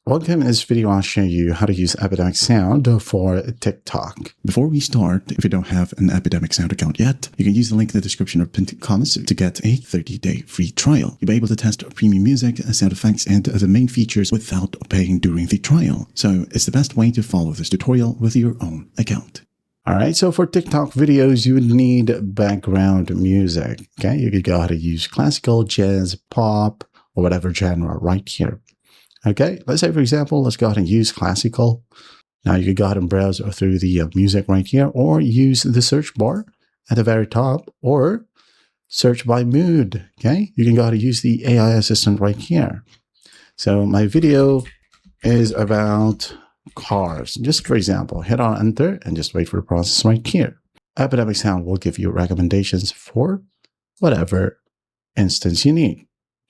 Welcome. In this video, I'll show you how to use Epidemic Sound for TikTok. Before we start, if you don't have an Epidemic Sound account yet, you can use the link in the description or pinned comments to get a 30-day free trial. You'll be able to test premium music, sound effects, and the main features without paying during the trial. So it's the best way to follow this tutorial with your own account. Alright, so for TikTok videos, you would need background music. Okay, you could go ahead and use classical, jazz, pop, or whatever genre right here. Okay, let's say, for example, let's go ahead and use classical. Now you can go ahead and browse through the music right here, or use the search bar at the very top, or search by mood. Okay, you can go ahead and use the AI assistant right here. So my video is about cars. Just for example, hit on enter and just wait for the process right here. Epidemic Sound will give you recommendations for whatever instance you need.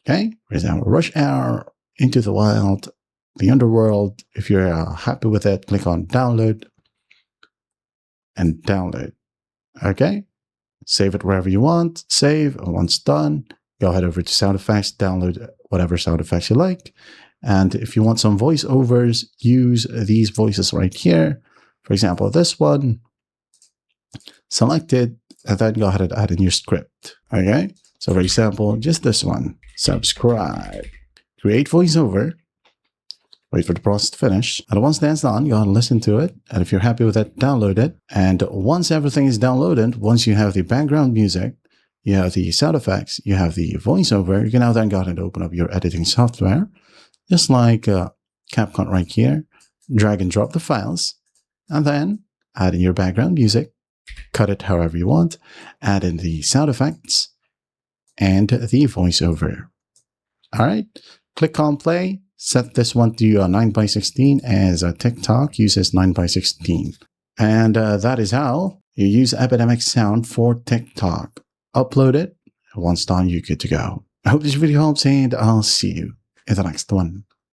Okay, for example, Rush Hour, Into the Wild, The Underworld. If you're happy with it, click on download and download. Okay, save it wherever you want, save, and once done, go ahead over to sound effects, download whatever sound effects you like. And if you want some voiceovers, use these voices right here. For example, this one, select it, and then go ahead and add in your script. Okay, so for example, just this one, subscribe. Create voiceover, wait for the process to finish, and once that's done, go ahead and listen to it, and if you're happy with it, download it. And once everything is downloaded, once you have the background music, you have the sound effects, you have the voiceover, you can now then go ahead and open up your editing software, just like CapCut right here, drag and drop the files, and then add in your background music, cut it however you want, add in the sound effects, and the voiceover. All right. Click on play, set this one to 9x16 as TikTok uses 9x16. And that is how you use Epidemic Sound for TikTok. Upload it, and once done, you're good to go. I hope this video helps, and I'll see you in the next one.